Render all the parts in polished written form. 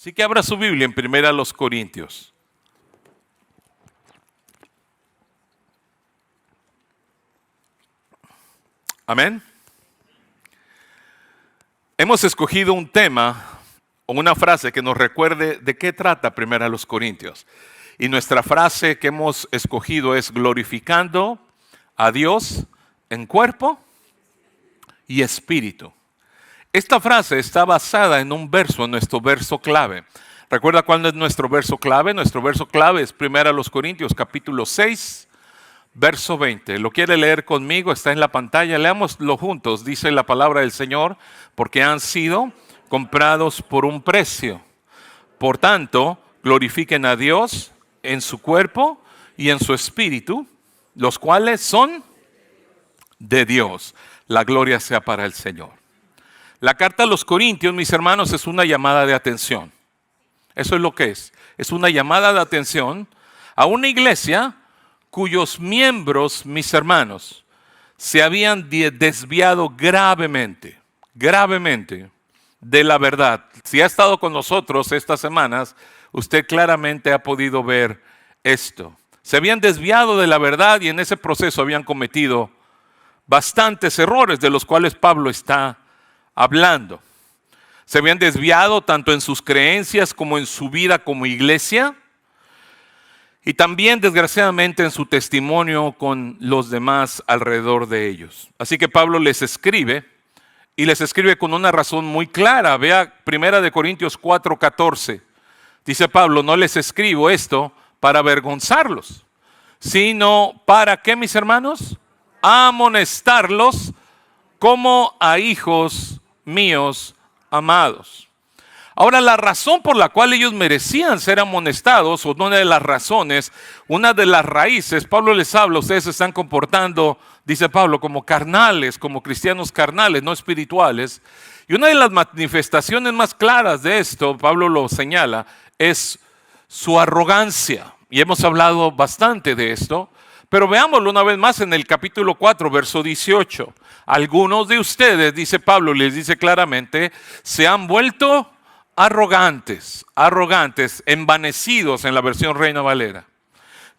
Así que abra su Biblia en 1 Corintios. Amén. Hemos escogido un tema o una frase que nos recuerde de qué trata 1 Corintios. Y nuestra frase que hemos escogido es glorificando a Dios en cuerpo y espíritu. Esta frase está basada en un verso, en nuestro verso clave. ¿Recuerda cuál es nuestro verso clave? Nuestro verso clave es 1 Corintios capítulo 6, verso 20. ¿Lo quiere leer conmigo? Está en la pantalla. Leámoslo juntos. Dice la palabra del Señor, porque han sido comprados por un precio. Por tanto, glorifiquen a Dios en su cuerpo y en su espíritu, los cuales son de Dios. La gloria sea para el Señor. La carta a los Corintios, mis hermanos, es una llamada de atención. Eso es lo que es. Es una llamada de atención a una iglesia cuyos miembros, mis hermanos, se habían desviado gravemente de la verdad. Si ha estado con nosotros estas semanas, usted claramente ha podido ver esto. Se habían desviado de la verdad y en ese proceso habían cometido bastantes errores de los cuales Pablo está hablando. Se habían desviado tanto en sus creencias como en su vida como iglesia y también desgraciadamente en su testimonio con los demás alrededor de ellos. Así que Pablo les escribe y les escribe con una razón muy clara. Vea 1 Corintios 4:14. Dice Pablo, no les escribo esto para avergonzarlos, sino para ¿qué, mis hermanos? Amonestarlos como a hijos míos amados. Ahora, la razón por la cual ellos merecían ser amonestados, o una de las razones, una de las raíces, Pablo les habla, ustedes se están comportando, dice Pablo, como carnales, como cristianos carnales, no espirituales. Y una de las manifestaciones más claras de esto, Pablo lo señala, es su arrogancia. Y hemos hablado bastante de esto. Pero veámoslo una vez más en el capítulo 4, verso 18. Algunos de ustedes, dice Pablo, les dice claramente, se han vuelto arrogantes, envanecidos en la versión Reina Valera.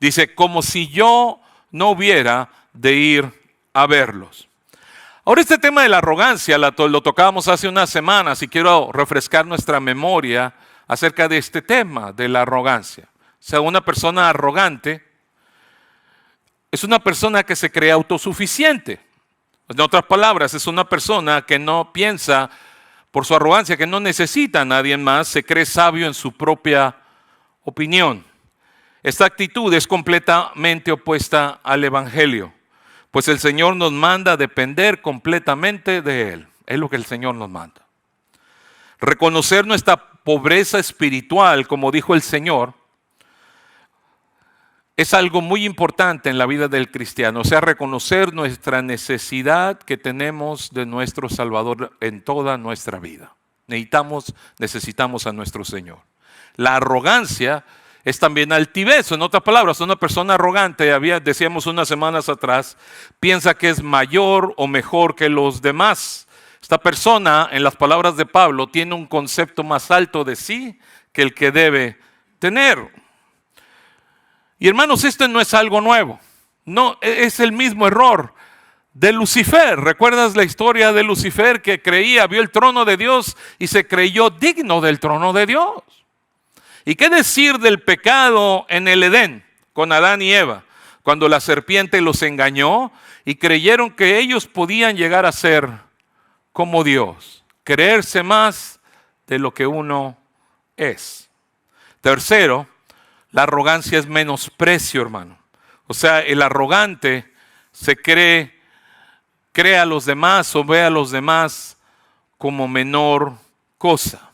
Dice, como si yo no hubiera de ir a verlos. Ahora este tema de la arrogancia lo tocábamos hace unas semanas y quiero refrescar nuestra memoria acerca de este tema de la arrogancia. O sea, una persona arrogante es una persona que se cree autosuficiente. En otras palabras, es una persona que no piensa por su arrogancia, que no necesita a nadie más, se cree sabio en su propia opinión. Esta actitud es completamente opuesta al Evangelio, pues el Señor nos manda a depender completamente de Él. Es lo que el Señor nos manda. Reconocer nuestra pobreza espiritual, como dijo el Señor, es algo muy importante en la vida del cristiano, o sea, reconocer nuestra necesidad que tenemos de nuestro Salvador en toda nuestra vida. Necesitamos a nuestro Señor. La arrogancia es también altivez. En otras palabras, una persona arrogante, decíamos unas semanas atrás, piensa que es mayor o mejor que los demás. Esta persona, en las palabras de Pablo, tiene un concepto más alto de sí que el que debe tener. Y hermanos, esto no es algo nuevo, no, es el mismo error de Lucifer. ¿Recuerdas la historia de Lucifer que vio el trono de Dios y se creyó digno del trono de Dios? ¿Y qué decir del pecado en el Edén con Adán y Eva? Cuando la serpiente los engañó y creyeron que ellos podían llegar a ser como Dios, creerse más de lo que uno es. Tercero, la arrogancia es menosprecio, hermano. O sea, el arrogante se cree a los demás o ve a los demás como menor cosa.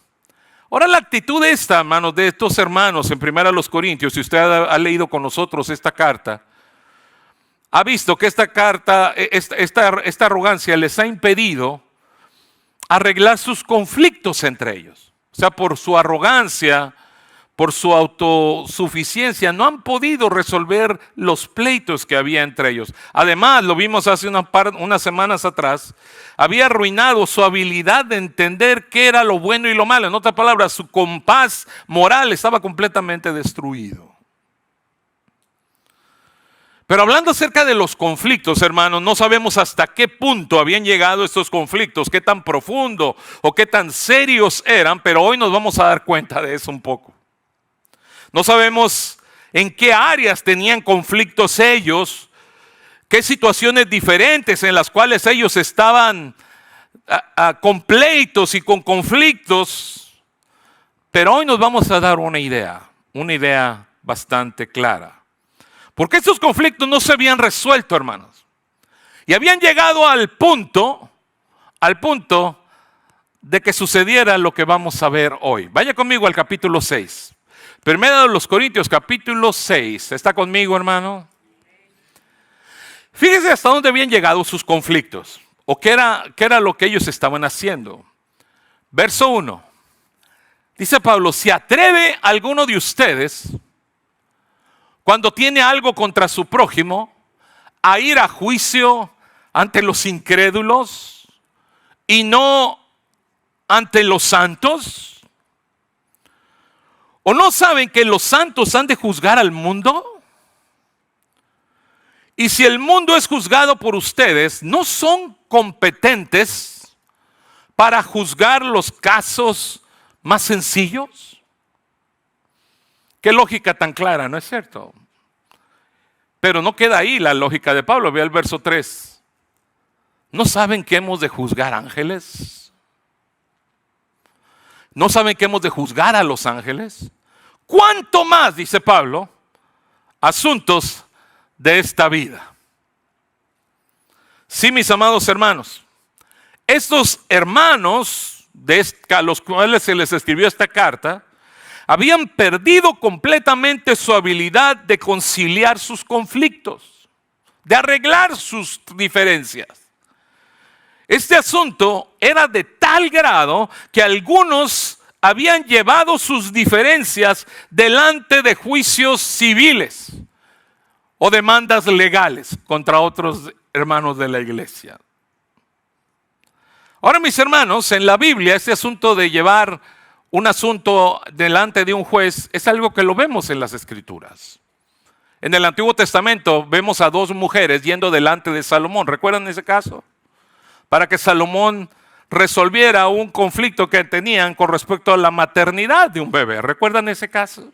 Ahora la actitud esta, hermanos, de estos hermanos en 1 Corintios, si usted ha leído con nosotros esta carta, ha visto que esta arrogancia les ha impedido arreglar sus conflictos entre ellos. O sea, por su arrogancia, por su autosuficiencia, no han podido resolver los pleitos que había entre ellos. Además, lo vimos hace unas semanas atrás, había arruinado su habilidad de entender qué era lo bueno y lo malo. En otras palabras, su compás moral estaba completamente destruido. Pero hablando acerca de los conflictos, hermanos, no sabemos hasta qué punto habían llegado estos conflictos, qué tan profundo o qué tan serios eran, pero hoy nos vamos a dar cuenta de eso un poco. No sabemos en qué áreas tenían conflictos ellos, qué situaciones diferentes en las cuales ellos estaban con pleitos y con conflictos, pero hoy nos vamos a dar una idea bastante clara. Porque estos conflictos no se habían resuelto, hermanos, y habían llegado al punto de que sucediera lo que vamos a ver hoy. Vaya conmigo al capítulo 6. Primera de los Corintios, capítulo 6. ¿Está conmigo, hermano? Fíjese hasta dónde habían llegado sus conflictos, o qué era lo que ellos estaban haciendo. Verso 1. Dice Pablo: ¿se atreve alguno de ustedes, cuando tiene algo contra su prójimo, a ir a juicio ante los incrédulos y no ante los santos? ¿O no saben que los santos han de juzgar al mundo? Y si el mundo es juzgado por ustedes, ¿no son competentes para juzgar los casos más sencillos? Qué lógica tan clara, ¿no es cierto? Pero no queda ahí la lógica de Pablo. Ve el verso 3. ¿No saben que hemos de juzgar ángeles? ¿No saben que hemos de juzgar a los ángeles? ¿Cuánto más, dice Pablo, asuntos de esta vida? Sí, mis amados hermanos, estos hermanos a los cuales se les escribió esta carta, habían perdido completamente su habilidad de conciliar sus conflictos, de arreglar sus diferencias. Este asunto era de tal grado que algunos habían llevado sus diferencias delante de juicios civiles o demandas legales contra otros hermanos de la iglesia. Ahora, mis hermanos, en la Biblia este asunto de llevar un asunto delante de un juez es algo que lo vemos en las Escrituras. En el Antiguo Testamento vemos a dos mujeres yendo delante de Salomón. ¿Recuerdan ese caso? Para que Salomón resolviera un conflicto que tenían con respecto a la maternidad de un bebé. ¿Recuerdan ese caso?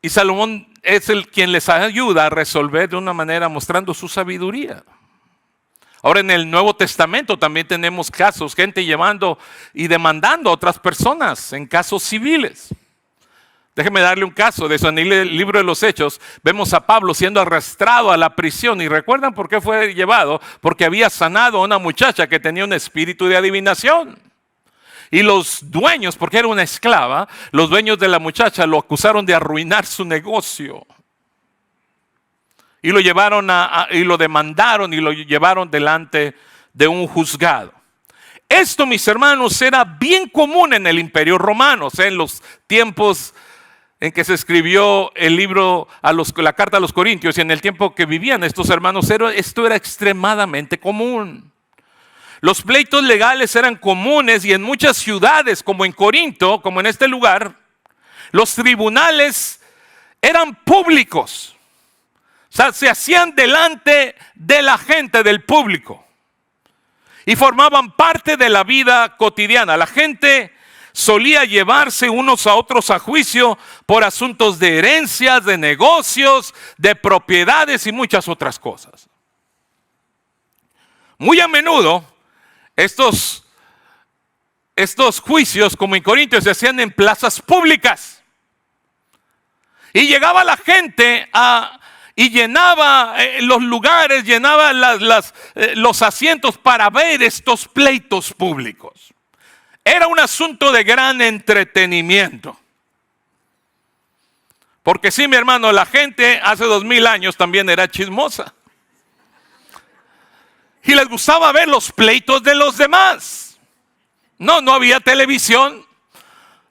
Y Salomón es quien les ayuda a resolver de una manera mostrando su sabiduría. Ahora, en el Nuevo Testamento también tenemos casos, gente llevando y demandando a otras personas en casos civiles. Déjeme darle un caso de eso. En el libro de los Hechos vemos a Pablo siendo arrastrado a la prisión. ¿Y recuerdan por qué fue llevado? Porque había sanado a una muchacha que tenía un espíritu de adivinación. Y los dueños, porque era una esclava, los dueños de la muchacha lo acusaron de arruinar su negocio. Y lo llevaron y lo demandaron y lo llevaron delante de un juzgado. Esto, mis hermanos, era bien común en el Imperio Romano, o sea, en los tiempos en que se escribió el libro, la carta a los Corintios, y en el tiempo que vivían estos hermanos, esto era extremadamente común. Los pleitos legales eran comunes y en muchas ciudades, como en Corinto, como en este lugar, los tribunales eran públicos. O sea, se hacían delante de la gente, del público, y formaban parte de la vida cotidiana. La gente solía llevarse unos a otros a juicio por asuntos de herencias, de negocios, de propiedades y muchas otras cosas. Muy a menudo estos juicios, como en Corintios, se hacían en plazas públicas. Y llegaba la gente y llenaba los lugares, llenaba los asientos para ver estos pleitos públicos. Era un asunto de gran entretenimiento. Porque sí, mi hermano, la gente hace 2000 años también era chismosa. Y les gustaba ver los pleitos de los demás. No había televisión,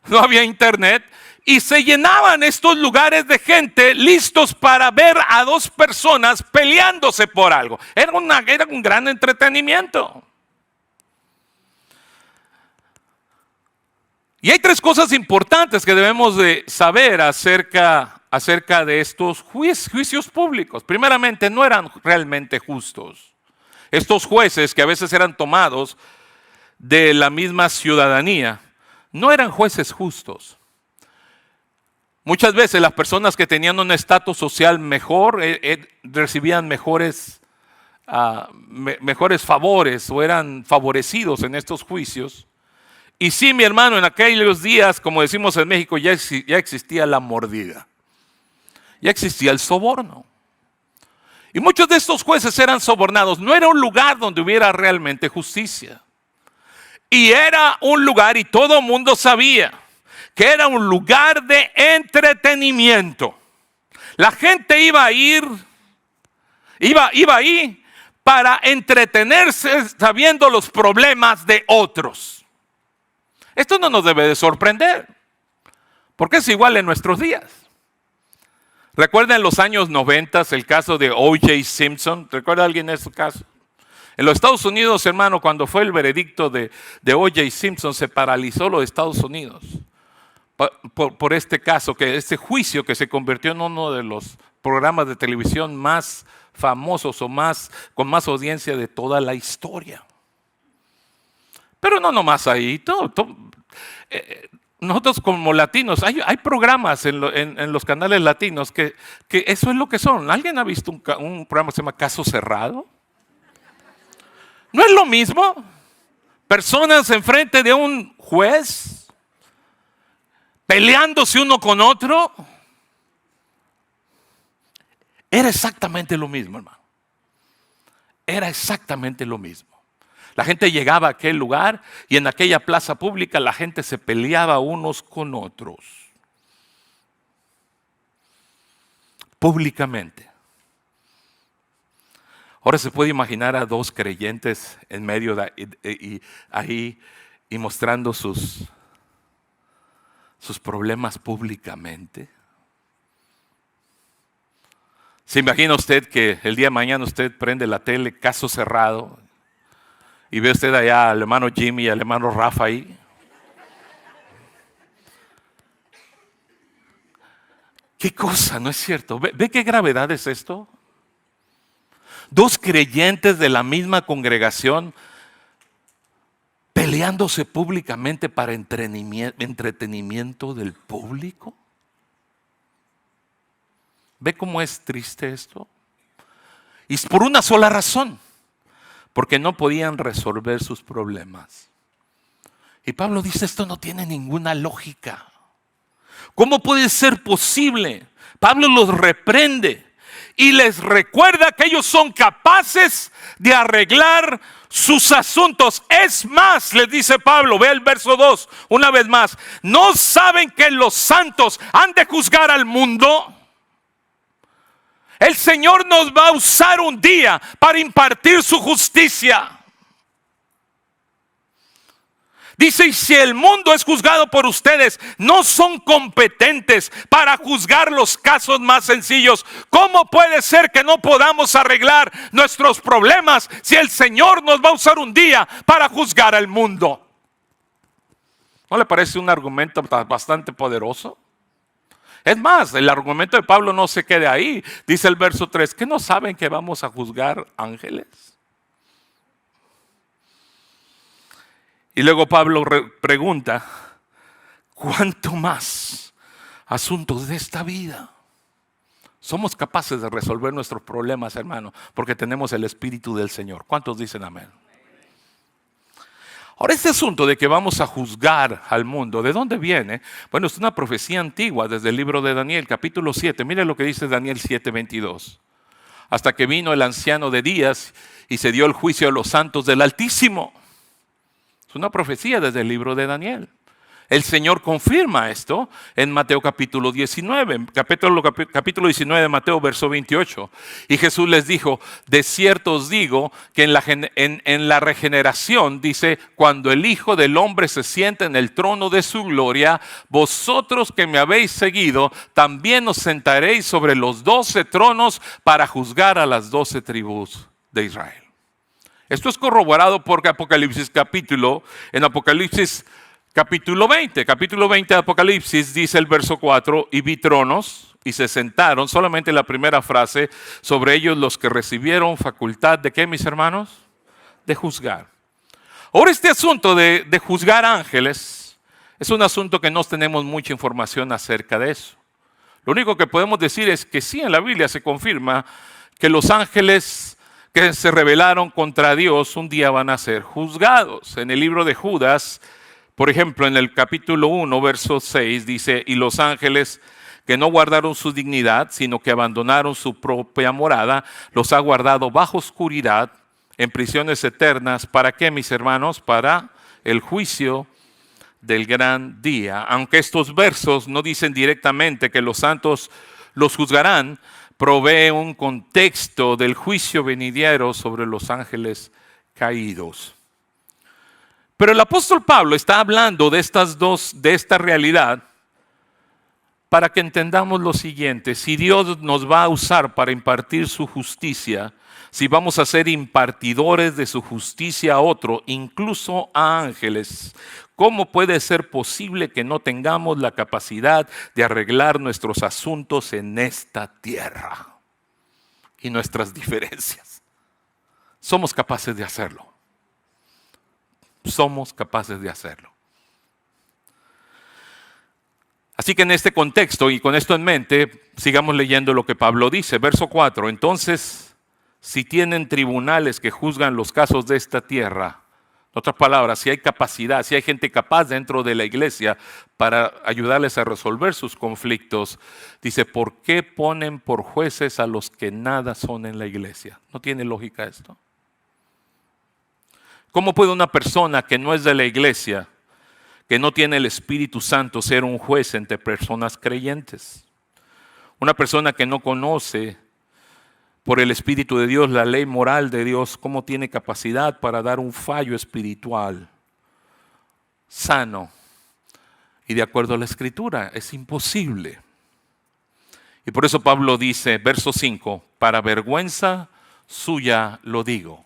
no había internet, y se llenaban estos lugares de gente listos para ver a dos personas peleándose por algo. Era un gran entretenimiento. Y hay tres cosas importantes que debemos de saber acerca de estos juicios públicos. Primeramente, no eran realmente justos. Estos jueces, que a veces eran tomados de la misma ciudadanía, no eran jueces justos. Muchas veces las personas que tenían un estatus social mejor recibían mejores favores o eran favorecidos en estos juicios. Y sí, mi hermano, en aquellos días, como decimos en México, ya existía la mordida. Ya existía el soborno. Y muchos de estos jueces eran sobornados. No era un lugar donde hubiera realmente justicia. Y era un lugar, y todo el mundo sabía, que era un lugar de entretenimiento. La gente iba ahí para entretenerse sabiendo los problemas de otros. Esto no nos debe de sorprender, porque es igual en nuestros días. ¿Recuerdan en los años 90 el caso de O.J. Simpson? ¿Recuerda alguien ese caso? En los Estados Unidos, hermano, cuando fue el veredicto de O.J. Simpson, se paralizó los Estados Unidos por este caso, este juicio que se convirtió en uno de los programas de televisión más famosos o con más audiencia de toda la historia. Pero no nomás ahí, nosotros como latinos, hay programas en los canales latinos que eso es lo que son. ¿Alguien ha visto un programa que se llama Caso Cerrado? ¿No es lo mismo? Personas enfrente de un juez, peleándose uno con otro. Era exactamente lo mismo, hermano. Era exactamente lo mismo. La gente llegaba a aquel lugar y en aquella plaza pública la gente se peleaba unos con otros. Públicamente. Ahora se puede imaginar a dos creyentes en medio ahí y mostrando sus problemas públicamente. ¿Se imagina usted que el día de mañana usted prende la tele, Caso Cerrado, y ve usted allá al hermano Jimmy y al hermano Rafa ahí? ¿Qué cosa? ¿No es cierto? ¿Ve qué gravedad es esto? Dos creyentes de la misma congregación peleándose públicamente para entretenimiento del público. ¿Ve cómo es triste esto? Y es por una sola razón. Porque no podían resolver sus problemas. Y Pablo dice, esto no tiene ninguna lógica. ¿Cómo puede ser posible? Pablo los reprende y les recuerda que ellos son capaces de arreglar sus asuntos. Es más, les dice Pablo, ve el verso 2, una vez más. ¿No saben que los santos han de juzgar al mundo? El Señor nos va a usar un día para impartir su justicia. Dice, y si el mundo es juzgado por ustedes, no son competentes para juzgar los casos más sencillos. ¿Cómo puede ser que no podamos arreglar nuestros problemas si el Señor nos va a usar un día para juzgar al mundo? ¿No le parece un argumento bastante poderoso? Es más, el argumento de Pablo no se queda ahí. Dice el verso 3, ¿que no saben que vamos a juzgar ángeles? Y luego Pablo pregunta, ¿cuánto más asuntos de esta vida? Somos capaces de resolver nuestros problemas, hermano, porque tenemos el Espíritu del Señor. ¿Cuántos dicen amén? Ahora, este asunto de que vamos a juzgar al mundo, ¿de dónde viene? Bueno, es una profecía antigua desde el libro de Daniel, capítulo 7. Mire lo que dice Daniel 7:22. Hasta que vino el anciano de días y se dio el juicio a los santos del Altísimo. Es una profecía desde el libro de Daniel. El Señor confirma esto en Mateo capítulo 19, capítulo 19 de Mateo, verso 28. Y Jesús les dijo, de cierto os digo que en la regeneración, dice, cuando el Hijo del Hombre se siente en el trono de su gloria, vosotros que me habéis seguido, también os sentaréis sobre los 12 tronos para juzgar a las 12 tribus de Israel. Esto es corroborado por Apocalipsis en Apocalipsis capítulo 20 de Apocalipsis dice el verso 4, y vi tronos y se sentaron, solamente la primera frase, sobre ellos los que recibieron facultad de ¿qué, mis hermanos? De juzgar. Ahora este asunto de juzgar ángeles es un asunto que no tenemos mucha información acerca de eso. Lo único que podemos decir es que sí, en la Biblia se confirma que los ángeles que se rebelaron contra Dios un día van a ser juzgados. En el libro de Judas, por ejemplo, en el capítulo 1, verso 6, dice, y los ángeles que no guardaron su dignidad, sino que abandonaron su propia morada, los ha guardado bajo oscuridad, en prisiones eternas. ¿Para qué, mis hermanos? Para el juicio del gran día. Aunque estos versos no dicen directamente que los santos los juzgarán, provee un contexto del juicio venidero sobre los ángeles caídos. Pero el apóstol Pablo está hablando de esta realidad para que entendamos lo siguiente: si Dios nos va a usar para impartir su justicia, si vamos a ser impartidores de su justicia a otro, incluso a ángeles, ¿cómo puede ser posible que no tengamos la capacidad de arreglar nuestros asuntos en esta tierra y nuestras diferencias? Somos capaces de hacerlo. Somos capaces de hacerlo. Así que en este contexto y con esto en mente, sigamos leyendo lo que Pablo dice. Verso 4. Entonces, si tienen tribunales que juzgan los casos de esta tierra, en otras palabras, si hay capacidad, si hay gente capaz dentro de la iglesia para ayudarles a resolver sus conflictos, dice, ¿por qué ponen por jueces a los que nada son en la iglesia? ¿No tiene lógica esto? ¿Cómo puede una persona que no es de la iglesia, que no tiene el Espíritu Santo, ser un juez entre personas creyentes? Una persona que no conoce por el Espíritu de Dios la ley moral de Dios, ¿cómo tiene capacidad para dar un fallo espiritual sano y de acuerdo a la Escritura? Es imposible. Y por eso Pablo dice, verso 5, para vergüenza suya lo digo.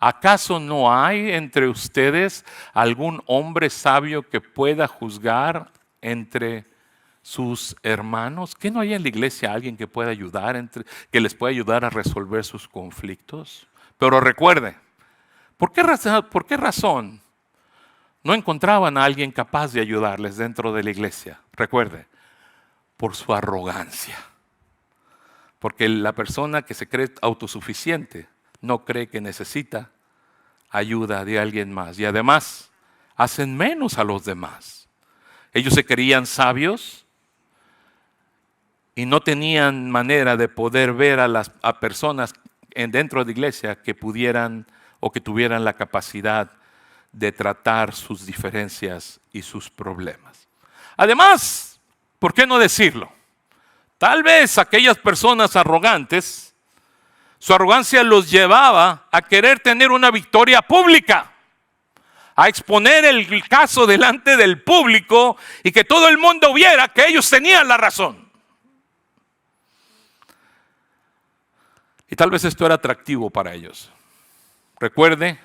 ¿Acaso no hay entre ustedes algún hombre sabio que pueda juzgar entre sus hermanos? ¿Que no hay en la iglesia alguien que pueda ayudar, que les pueda ayudar a resolver sus conflictos? Pero recuerde, ¿por qué razón no encontraban a alguien capaz de ayudarles dentro de la iglesia? Recuerde, por su arrogancia. Porque la persona que se cree autosuficiente no cree que necesita ayuda de alguien más. Y además, hacen menos a los demás. Ellos se creían sabios y no tenían manera de poder ver a personas dentro de la iglesia que pudieran o que tuvieran la capacidad de tratar sus diferencias y sus problemas. Además, ¿por qué no decirlo? Tal vez aquellas personas arrogantes, su arrogancia los llevaba a querer tener una victoria pública, a exponer el caso delante del público y que todo el mundo viera que ellos tenían la razón. Y tal vez esto era atractivo para ellos. Recuerde,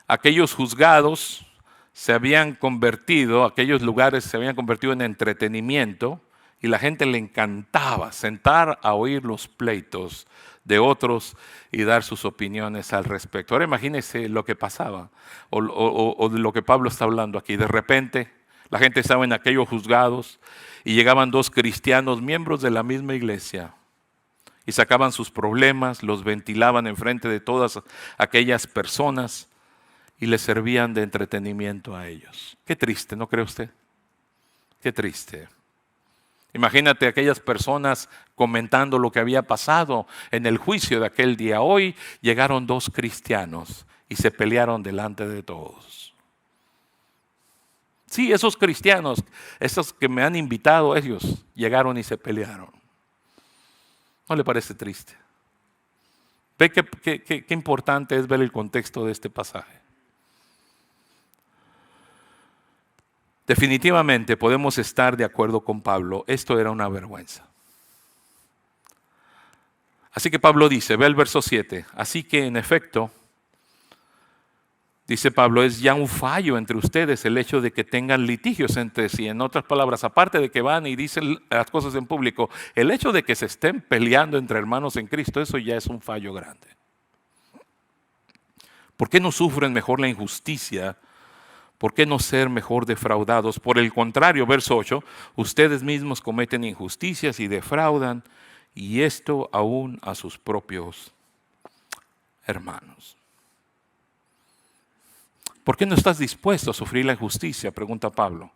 aquellos juzgados aquellos lugares se habían convertido en entretenimiento y la gente le encantaba sentar a oír los pleitos de otros y dar sus opiniones al respecto. Ahora imagínense lo que pasaba o de lo que Pablo está hablando aquí. De repente la gente estaba en aquellos juzgados y llegaban dos cristianos, miembros de la misma iglesia, y sacaban sus problemas, los ventilaban enfrente de todas aquellas personas y les servían de entretenimiento a ellos. Qué triste, ¿no cree usted? Qué triste. Imagínate aquellas personas comentando lo que había pasado en el juicio de aquel día. Hoy llegaron dos cristianos y se pelearon delante de todos. Sí, esos cristianos, esos que me han invitado, ellos llegaron y se pelearon. ¿No le parece triste? ¿Ve qué importante es ver el contexto de este pasaje? Definitivamente podemos estar de acuerdo con Pablo, esto era una vergüenza. Así que Pablo dice, ve el verso 7, así que en efecto, dice Pablo, es ya un fallo entre ustedes el hecho de que tengan litigios entre sí. En otras palabras, aparte de que van y dicen las cosas en público, el hecho de que se estén peleando entre hermanos en Cristo, eso ya es un fallo grande. ¿Por qué no sufren mejor la injusticia? ¿Por qué no ser mejor defraudados? Por el contrario, verso 8, ustedes mismos cometen injusticias y defraudan, y esto aún a sus propios hermanos. ¿Por qué no estás dispuesto a sufrir la injusticia? Pregunta Pablo.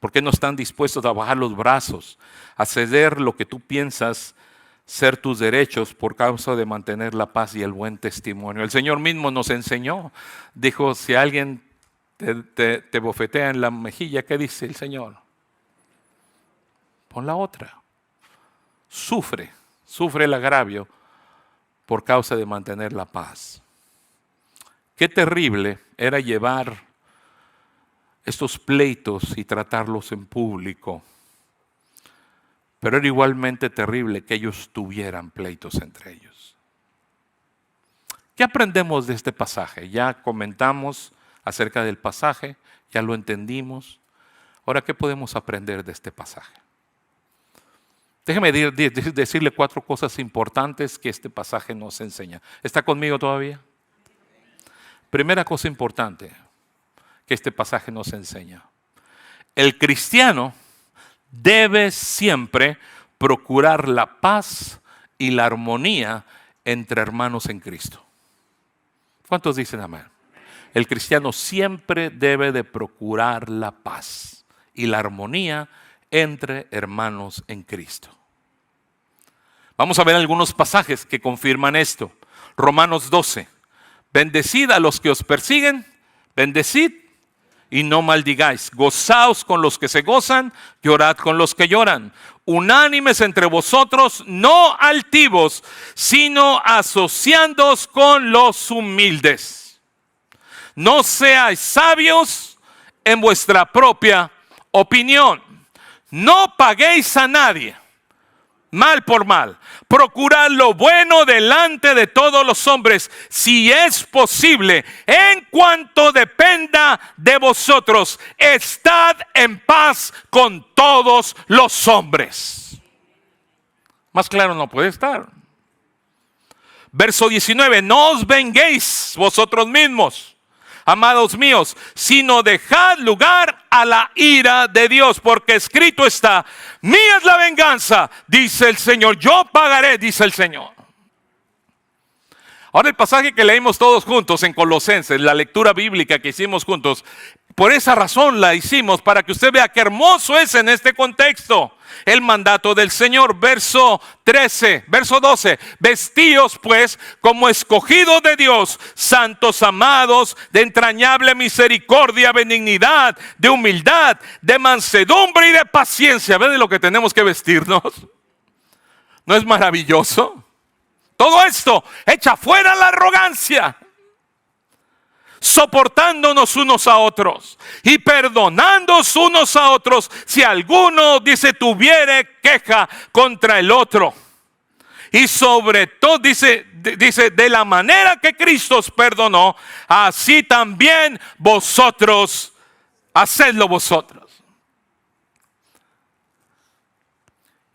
¿Por qué no están dispuestos a bajar los brazos, a ceder lo que tú piensas ser tus derechos por causa de mantener la paz y el buen testimonio? El Señor mismo nos enseñó. Dijo, si alguien te bofetea en la mejilla, ¿qué dice el Señor? Pon la otra. Sufre el agravio por causa de mantener la paz. Qué terrible era llevar estos pleitos y tratarlos en público. Pero era igualmente terrible que ellos tuvieran pleitos entre ellos. ¿Qué aprendemos de este pasaje? Ya comentamos acerca del pasaje, ya lo entendimos. Ahora, ¿qué podemos aprender de este pasaje? Déjeme decirle 4 cosas importantes que este pasaje nos enseña. ¿Está conmigo todavía? Primera cosa importante que este pasaje nos enseña. El cristiano debe siempre procurar la paz y la armonía entre hermanos en Cristo. ¿Cuántos dicen amén? El cristiano siempre debe de procurar la paz y la armonía entre hermanos en Cristo. Vamos a ver algunos pasajes que confirman esto. Romanos 12. Bendecid a los que os persiguen, bendecid y no maldigáis. Gozaos con los que se gozan, llorad con los que lloran. Unánimes entre vosotros, no altivos, sino asociándoos con los humildes. No seáis sabios en vuestra propia opinión. No paguéis a nadie mal por mal. Procurad lo bueno delante de todos los hombres, si es posible, en cuanto dependa de vosotros. Estad en paz con todos los hombres. Más claro no puede estar. Verso 19, no os venguéis vosotros mismos, amados míos, sino dejad lugar a la ira de Dios, porque escrito está, mía es la venganza, dice el Señor, yo pagaré, dice el Señor. Ahora el pasaje que leímos todos juntos en Colosenses, la lectura bíblica que hicimos juntos, por esa razón la hicimos, para que usted vea qué hermoso es en este contexto el mandato del Señor. Verso 12, vestíos pues como escogidos de Dios, santos amados, de entrañable misericordia, benignidad, de humildad, de mansedumbre y de paciencia. ¿Ve de lo que tenemos que vestirnos? ¿No es maravilloso? Todo esto echa fuera la arrogancia, soportándonos unos a otros y perdonándonos unos a otros si alguno, dice, tuviere queja contra el otro. Y sobre todo, dice, de la manera que Cristo os perdonó, así también vosotros, hacedlo vosotros.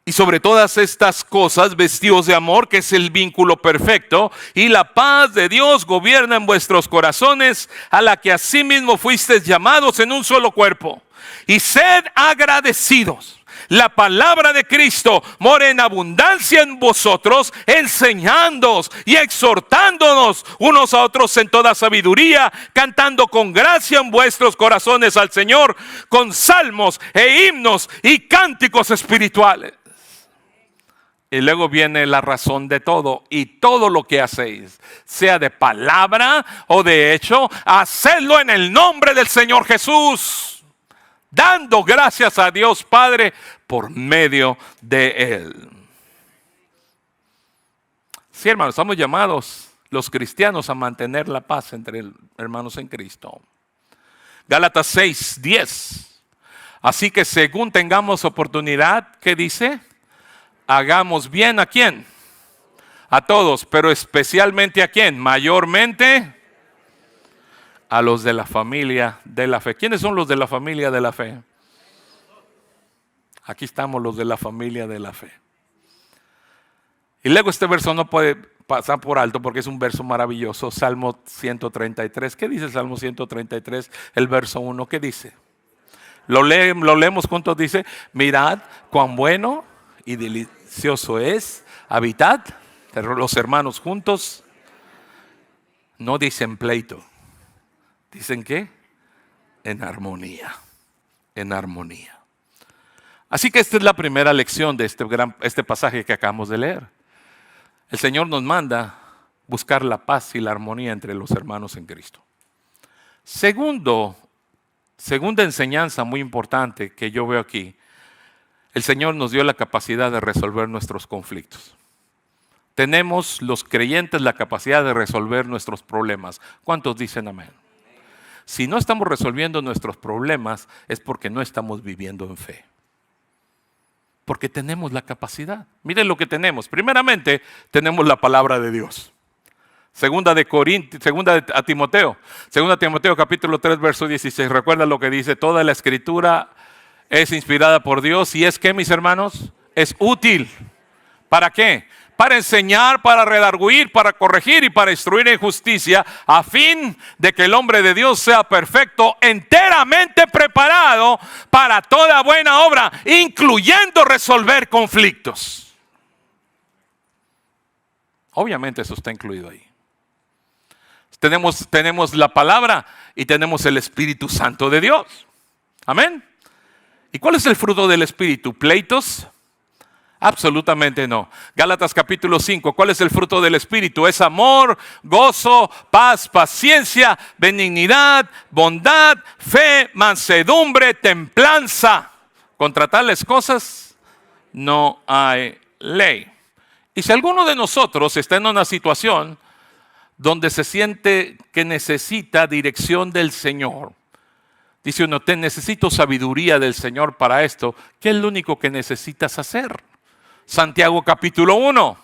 Y sobre todas estas cosas, vestidos de amor, que es el vínculo perfecto, y la paz de Dios gobierna en vuestros corazones, a la que asimismo fuisteis llamados en un solo cuerpo. Y sed agradecidos. La palabra de Cristo mora en abundancia en vosotros, enseñándoos y exhortándonos unos a otros en toda sabiduría, cantando con gracia en vuestros corazones al Señor, con salmos e himnos y cánticos espirituales. Y luego viene la razón de todo. Y todo lo que hacéis, sea de palabra o de hecho, hacedlo en el nombre del Señor Jesús, dando gracias a Dios Padre por medio de Él. Sí, hermanos, estamos llamados los cristianos a mantener la paz entre hermanos en Cristo. Gálatas 6:10. Así que según tengamos oportunidad, ¿qué dice? Hagamos bien ¿a quién? A todos, pero especialmente ¿a quién? Mayormente a los de la familia de la fe. ¿Quiénes son los de la familia de la fe? Aquí estamos los de la familia de la fe. Y luego este verso no puede pasar por alto porque es un verso maravilloso. Salmo 133. ¿Qué dice Salmo 133? El verso 1. ¿Qué dice? Lo leemos juntos. Dice: mirad cuán bueno y delicioso es habitar los hermanos juntos. No dicen pleito. ¿Dicen qué? En armonía. En armonía. Así que esta es la primera lección de este pasaje que acabamos de leer. El Señor nos manda buscar la paz y la armonía entre los hermanos en Cristo. Segunda enseñanza muy importante que yo veo aquí. El Señor nos dio la capacidad de resolver nuestros conflictos. Tenemos los creyentes la capacidad de resolver nuestros problemas. ¿Cuántos dicen amén? Si no estamos resolviendo nuestros problemas es porque no estamos viviendo en fe. Porque tenemos la capacidad. Miren lo que tenemos. Primeramente, tenemos la palabra de Dios. Segunda a Timoteo capítulo 3, verso 16. Recuerda lo que dice: toda la escritura es inspirada por Dios y es que, mis hermanos, es útil. ¿Para qué? Para enseñar, para redarguir, para corregir y para instruir en justicia, a fin de que el hombre de Dios sea perfecto, enteramente preparado para toda buena obra, incluyendo resolver conflictos. Obviamente eso está incluido ahí. Tenemos la palabra y tenemos el Espíritu Santo de Dios. Amén. ¿Y cuál es el fruto del Espíritu? ¿Pleitos? Absolutamente no. Gálatas capítulo 5, ¿cuál es el fruto del Espíritu? Es amor, gozo, paz, paciencia, benignidad, bondad, fe, mansedumbre, templanza. Contra tales cosas no hay ley. Y si alguno de nosotros está en una situación donde se siente que necesita dirección del Señor, dice uno: te necesito sabiduría del Señor para esto. ¿Qué es lo único que necesitas hacer? Santiago capítulo 1.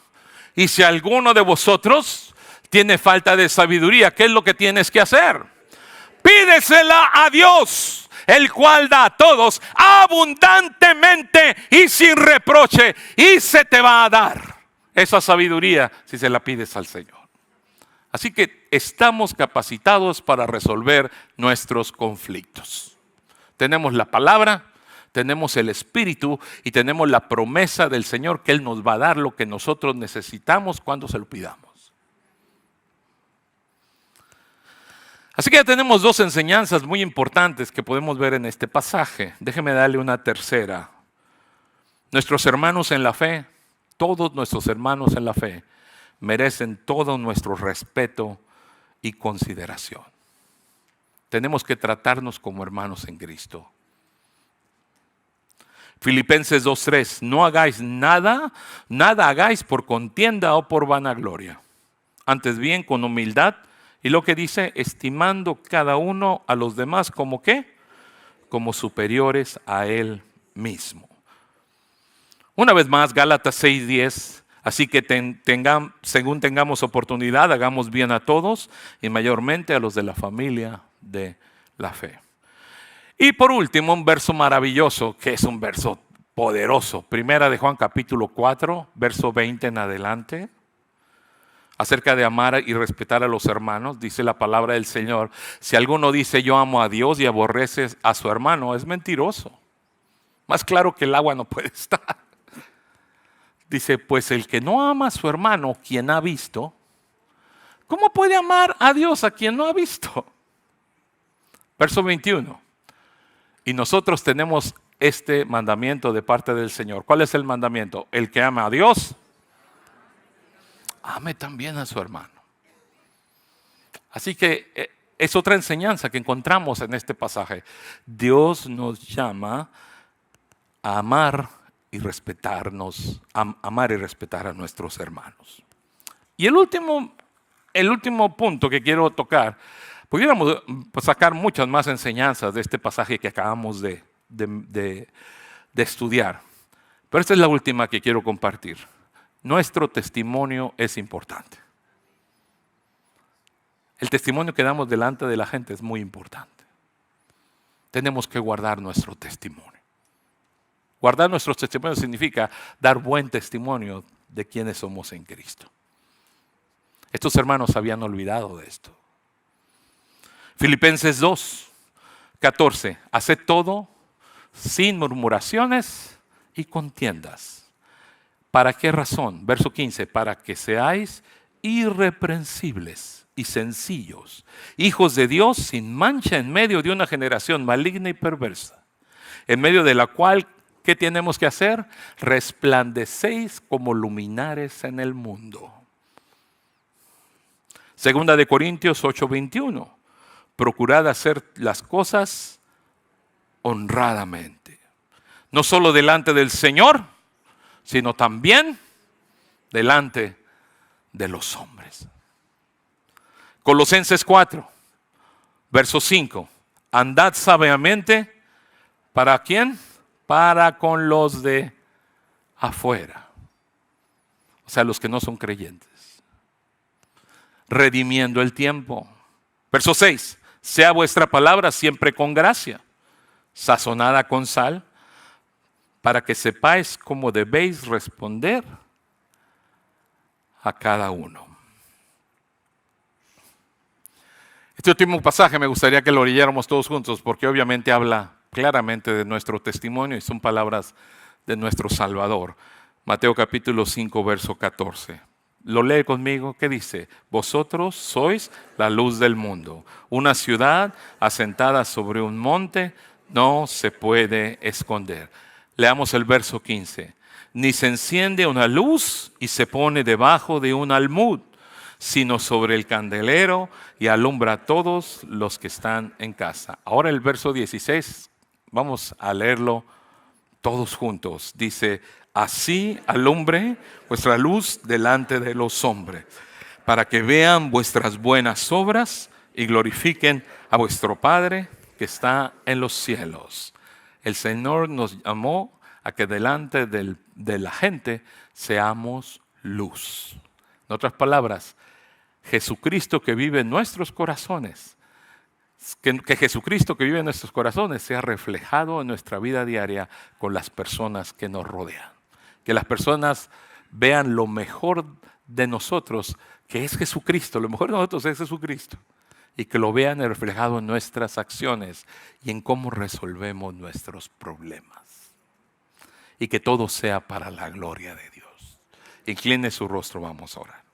Y si alguno de vosotros tiene falta de sabiduría, ¿qué es lo que tienes que hacer? Pídesela a Dios, el cual da a todos abundantemente y sin reproche, y se te va a dar esa sabiduría si se la pides al Señor. Así que estamos capacitados para resolver nuestros conflictos. Tenemos la palabra, tenemos el Espíritu y tenemos la promesa del Señor que Él nos va a dar lo que nosotros necesitamos cuando se lo pidamos. Así que ya tenemos dos enseñanzas muy importantes que podemos ver en este pasaje. Déjeme darle una tercera. Nuestros hermanos en la fe, todos nuestros hermanos en la fe, merecen todo nuestro respeto y consideración. Tenemos que tratarnos como hermanos en Cristo. Filipenses 2:3, no hagáis nada hagáis por contienda o por vanagloria. Antes bien con humildad, y lo que dice, estimando cada uno a los demás como ¿qué? Como superiores a él mismo. Una vez más, Gálatas 6:10, así que según tengamos oportunidad, hagamos bien a todos y mayormente a los de la familia de la fe. Y por último, un verso maravilloso, que es un verso poderoso. Primera de Juan capítulo 4, verso 20 en adelante. Acerca de amar y respetar a los hermanos, dice la palabra del Señor: si alguno dice yo amo a Dios y aborrece a su hermano, es mentiroso. Más claro que el agua no puede estar. Dice, pues el que no ama a su hermano, quien ha visto, ¿cómo puede amar a Dios a quien no ha visto? Verso 21. Y nosotros tenemos este mandamiento de parte del Señor. ¿Cuál es el mandamiento? El que ama a Dios, ame también a su hermano. Así que es otra enseñanza que encontramos en este pasaje. Dios nos llama a amar y respetarnos, a amar y respetar a nuestros hermanos. Y el último punto que quiero tocar, pudiéramos sacar muchas más enseñanzas de este pasaje que acabamos de estudiar, pero esta es la última que quiero compartir. Nuestro testimonio es importante. El testimonio que damos delante de la gente es muy importante. Tenemos que guardar nuestro testimonio. Guardar nuestros testimonios significa dar buen testimonio de quiénes somos en Cristo. Estos hermanos habían olvidado de esto. Filipenses 2:14. Haced todo sin murmuraciones y contiendas. ¿Para qué razón? Verso 15. Para que seáis irreprensibles y sencillos, hijos de Dios sin mancha en medio de una generación maligna y perversa, en medio de la cual, ¿qué tenemos que hacer? Resplandecéis como luminares en el mundo. Segunda de Corintios 8:21. Procurad hacer las cosas honradamente, no solo delante del Señor, sino también delante de los hombres. Colosenses 4, verso 5. Andad sabiamente, ¿para quién? Para con los de afuera. O sea, los que no son creyentes. Redimiendo el tiempo. Verso 6. Sea vuestra palabra siempre con gracia, sazonada con sal, para que sepáis cómo debéis responder a cada uno. Este último pasaje me gustaría que lo leyéramos todos juntos, porque obviamente habla claramente de nuestro testimonio y son palabras de nuestro Salvador. Mateo capítulo 5, verso 14. Lo lee conmigo. ¿Qué dice? Vosotros sois la luz del mundo. Una ciudad asentada sobre un monte no se puede esconder. Leamos el verso 15. Ni se enciende una luz y se pone debajo de un almud, sino sobre el candelero y alumbra a todos los que están en casa. Ahora el verso 16, vamos a leerlo todos juntos. Dice, así alumbre vuestra luz delante de los hombres, para que vean vuestras buenas obras y glorifiquen a vuestro Padre que está en los cielos. El Señor nos llamó a que delante de la gente seamos luz. En otras palabras, Jesucristo que vive en nuestros corazones, que Jesucristo que vive en nuestros corazones sea reflejado en nuestra vida diaria con las personas que nos rodean. Que las personas vean lo mejor de nosotros, que es Jesucristo. Lo mejor de nosotros es Jesucristo. Y que lo vean reflejado en nuestras acciones y en cómo resolvemos nuestros problemas. Y que todo sea para la gloria de Dios. Incline su rostro, vamos a orar.